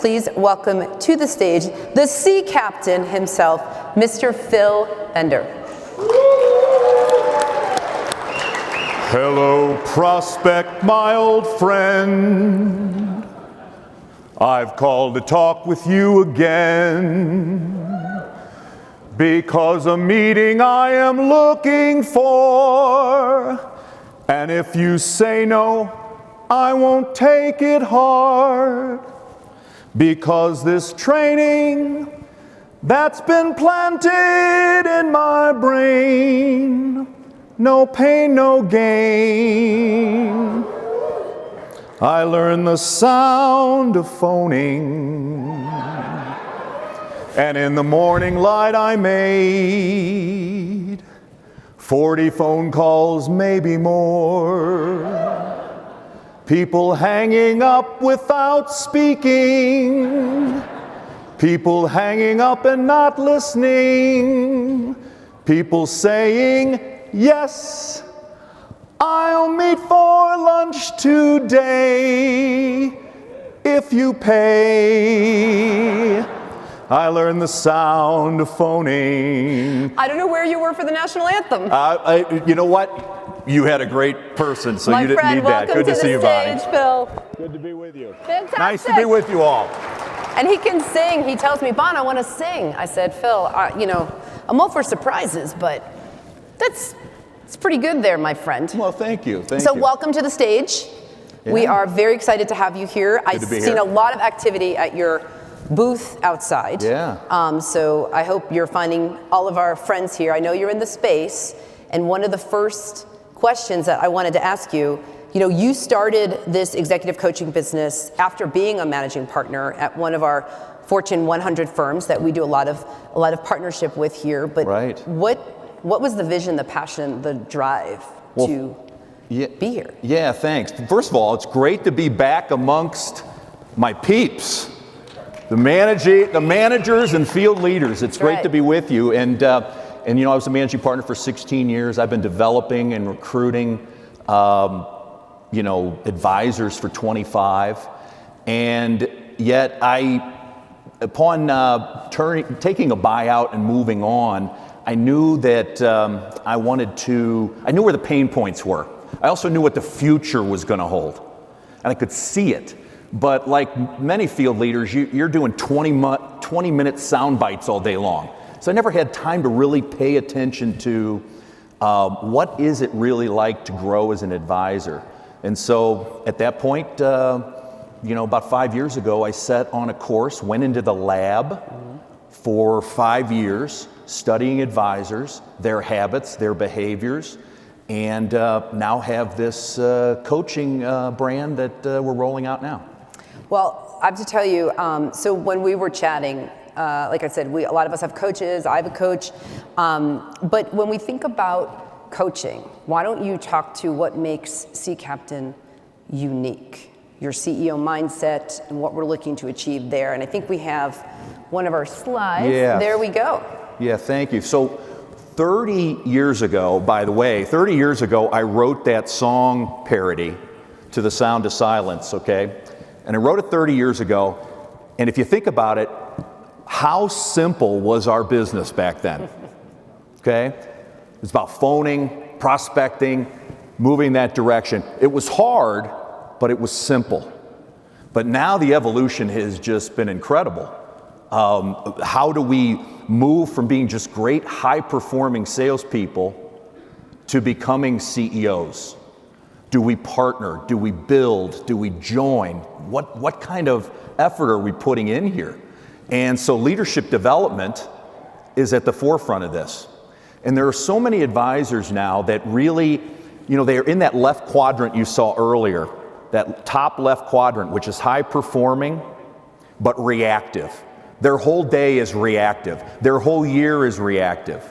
please welcome to the stage the sea captain himself, Mr. Phil Bender. Hello, Prospect, my old friend. I've called to talk with you again because a meeting I am looking for. And if you say no, I won't take it hard, because this training that's been planted in my brain, no pain, no gain. I learned the sound of phoning, and in the morning light I made 40 phone calls, maybe more. People hanging up without speaking. People hanging up and not listening. People saying, yes, I'll meet for lunch today if you pay. I learned the sound of phoning. I don't know where you were for the national anthem. You know what? You had a great person, so you didn't need that. Good to see you, Bonnie. My friend, welcome to the stage, Phil. Good to be with you. Fantastic. Nice to be with you all. And he can sing. He tells me, Bon, I want to sing. I said, Phil, I'm all for surprises, but it's pretty good there, my friend. Well, thank you. Thank you. So welcome to the stage. Yeah. We are very excited to have you here. I've seen a lot of activity at your booth outside. Yeah. So I hope you're finding all of our friends here. I know you're in the space, and one of the first questions that I wanted to ask you, you started this executive coaching business after being a managing partner at one of our Fortune 100 firms that we do a lot of partnership with here. But right. What was the vision, the passion, the drive to be here? Yeah, thanks. First of all, it's great to be back amongst my peeps, the managers and field leaders. It's great to be with you. And I was a managing partner for 16 years. I've been developing and recruiting, advisors for 25. And yet upon taking a buyout and moving on, I knew that I knew where the pain points were. I also knew what the future was going to hold. And I could see it. But like many field leaders, you're doing 20-minute sound bites all day long. So I never had time to really pay attention to what is it really like to grow as an advisor. And so at that point, about 5 years ago, I set on a course, went into the lab for 5 years, studying advisors, their habits, their behaviors, and now have this coaching brand that we're rolling out now. Well, I have to tell you, so when we were chatting, like I said, a lot of us have coaches. I have a coach. But when we think about coaching, why don't you talk to what makes Sea Captain unique? Your CEO mindset and what we're looking to achieve there. And I think we have one of our slides. Yeah. There we go. Yeah, thank you. So 30 years ago, by the way, I wrote that song parody, To the Sound of Silence, okay? And I wrote it 30 years ago. And if you think about it, how simple was our business back then? Okay? It was about phoning, prospecting, moving that direction. It was hard, but it was simple. But now the evolution has just been incredible. How do we move from being just great, high-performing salespeople to becoming CEOs? Do we partner? Do we build? Do we join? What kind of effort are we putting in here? And so leadership development is at the forefront of this. And there are so many advisors now that really, they are in that left quadrant you saw earlier, that top left quadrant, which is high performing, but reactive. Their whole day is reactive. Their whole year is reactive.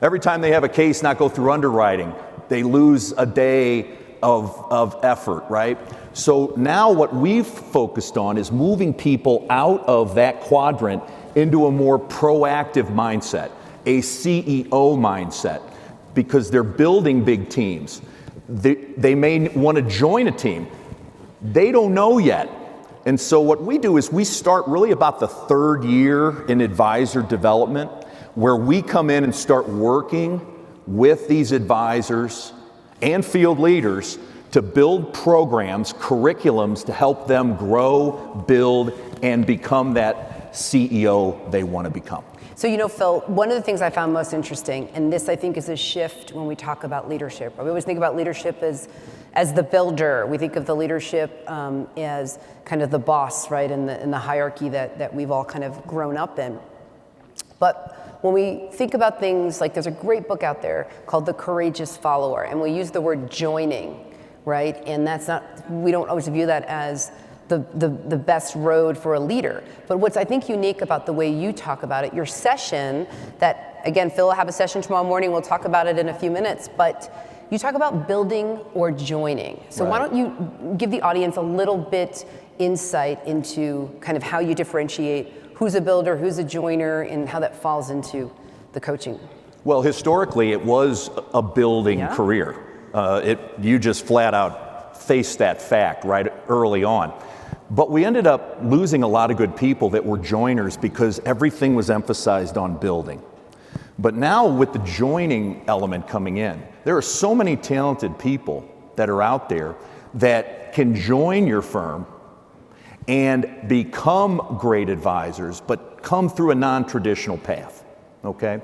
Every time they have a case not go through underwriting, they lose a day of effort, right? So now what we've focused on is moving people out of that quadrant into a more proactive mindset, a CEO mindset, because they're building big teams. They may want to join a team. They don't know yet. And so what we do is we start really about the third year in advisor development, where we come in and start working with these advisors and field leaders to build programs, curriculums to help them grow, build, and become that CEO they want to become. So, you know, Phil, one of the things I found most interesting, and this I think is a shift when we talk about leadership. We always think about leadership as the builder. We think of the leadership as kind of the boss, right, in the hierarchy that we've all kind of grown up in. But when we think about things like, there's a great book out there called The Courageous Follower, and we use the word joining, right? And that's not, we don't always view that as the best road for a leader. But what's I think unique about the way you talk about it, your session that, again, Phil will have a session tomorrow morning, we'll talk about it in a few minutes, but you talk about building or joining. So why don't you give the audience a little bit insight into kind of how you differentiate who's a builder, who's a joiner, and how that falls into the coaching? Well, historically, it was a building career. You just flat out faced that fact right early on. But we ended up losing a lot of good people that were joiners because everything was emphasized on building. But now with the joining element coming in, there are so many talented people that are out there that can join your firm and become great advisors, but come through a non-traditional path, okay?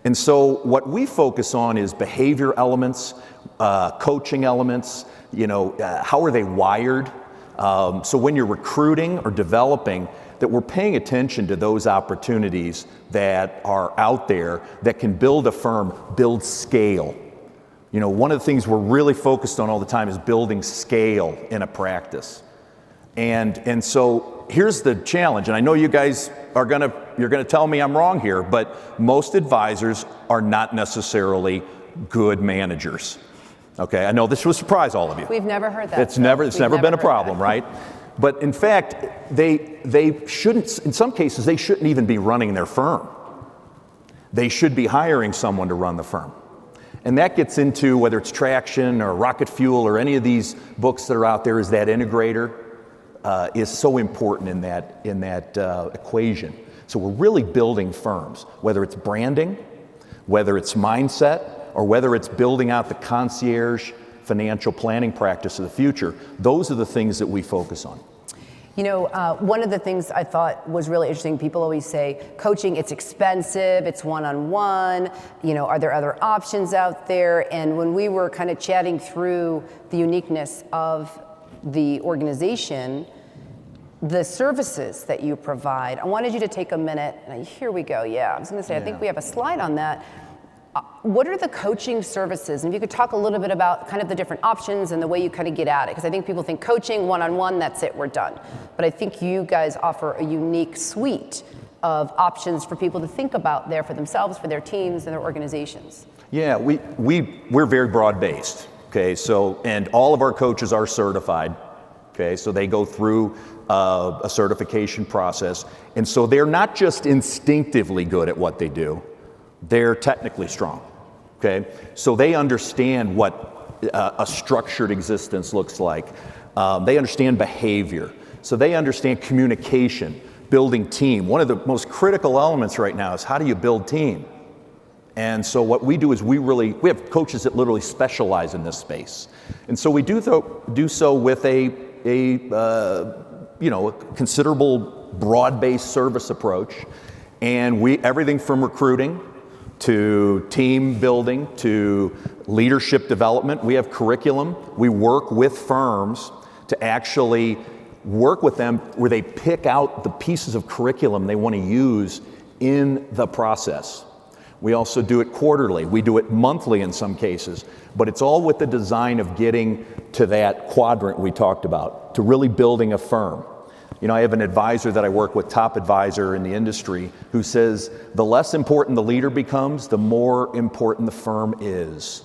And so what we focus on is behavior elements, coaching elements, you know, how are they wired? So when you're recruiting or developing, that we're paying attention to those opportunities that are out there that can build a firm, build scale. You know, one of the things we're really focused on all the time is building scale in a practice. And so here's the challenge, and I know you guys you're gonna tell me I'm wrong here, but most advisors are not necessarily good managers. Okay, I know this will surprise all of you. We've never heard that. It's never been a problem, right? But in fact, they shouldn't, in some cases, they shouldn't even be running their firm. They should be hiring someone to run the firm. And that gets into whether it's Traction or Rocket Fuel or any of these books that are out there, is that integrator is so important in that equation. So we're really building firms, whether it's branding, whether it's mindset, or whether it's building out the concierge financial planning practice of the future. Those are the things that we focus on. You know, one of the things I thought was really interesting, people always say, coaching, it's expensive, it's one-on-one, you know, are there other options out there? And when we were kind of chatting through the uniqueness of the organization, the services that you provide, I wanted you to take a minute, and here we go, I was gonna say, I think we have a slide on that. What are the coaching services? And if you could talk a little bit about kind of the different options and the way you kind of get at it, because I think people think coaching, one-on-one, that's it, we're done. But I think you guys offer a unique suite of options for people to think about there for themselves, for their teams, and their organizations. Yeah, we're very broad-based, okay? So, and all of our coaches are certified, okay? So they go through a certification process. And so they're not just instinctively good at what they do, they're technically strong, okay? So they understand what a structured existence looks like. They understand behavior. So they understand communication, building team. One of the most critical elements right now is how do you build team? And so what we do is we have coaches that literally specialize in this space. And so we do so with a considerable broad-based service approach. And everything from recruiting to team building, to leadership development. We have curriculum. We work with firms to actually work with them where they pick out the pieces of curriculum they want to use in the process. We also do it quarterly. We do it monthly in some cases, but it's all with the design of getting to that quadrant we talked about, to really building a firm. You know, I have an advisor that I work with, top advisor in the industry, who says the less important the leader becomes, the more important the firm is.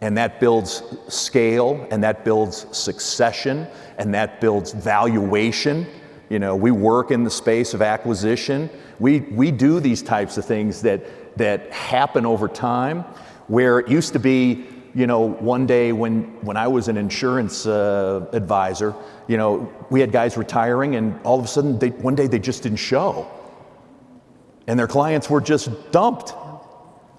And that builds scale, and that builds succession, and that builds valuation. You know, we work in the space of acquisition. We do these types of things that happen over time, where it used to be one day when I was an insurance advisor, we had guys retiring, and all of a sudden, one day they just didn't show. And their clients were just dumped.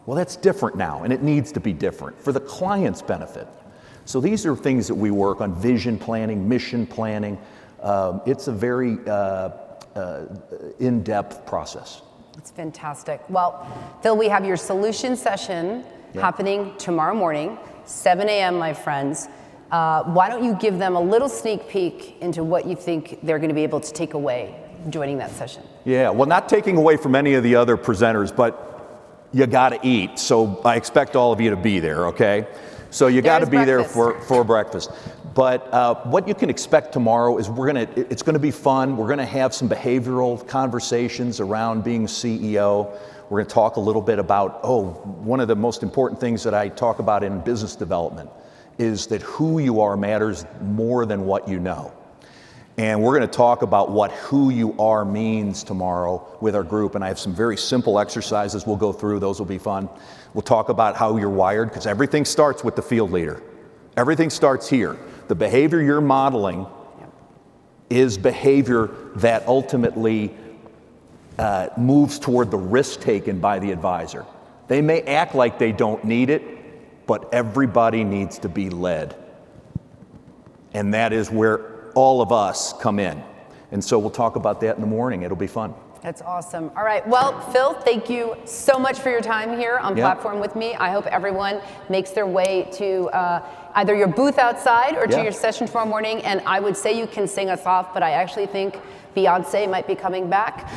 Well, that's different now, and it needs to be different for the client's benefit. So these are things that we work on: vision planning, mission planning. It's a very in-depth process. It's fantastic. Well, Phil, we have your solution session happening tomorrow morning, 7 a.m., my friends. Why don't you give them a little sneak peek into what you think they're going to be able to take away joining that session? Yeah, well, not taking away from any of the other presenters, but you got to eat. So I expect all of you to be there, okay? So you got to be there for breakfast. But what you can expect tomorrow is it's going to be fun. We're going to have some behavioral conversations around being CEO. We're going to talk a little bit about, one of the most important things that I talk about in business development is that who you are matters more than what you know. And we're going to talk about what who you are means tomorrow with our group. And I have some very simple exercises we'll go through. Those will be fun. We'll talk about how you're wired, because everything starts with the field leader. Everything starts here. The behavior you're modeling is behavior that ultimately moves toward the risk taken by the advisor. They may act like they don't need it, but everybody needs to be led. And that is where all of us come in. And so we'll talk about that in the morning. It'll be fun. That's awesome. All right. Well, Phil, thank you so much for your time here on Platform with me. I hope everyone makes their way to either your booth outside or to your session tomorrow morning. And I would say you can sing us off, but I actually think Beyonce might be coming back.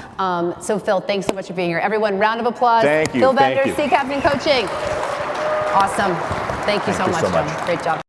So Phil, thanks so much for being here. Everyone, round of applause. Thank you. Phil Bender, Sea Captain Coaching. Awesome. Thank you so much, John. Great job.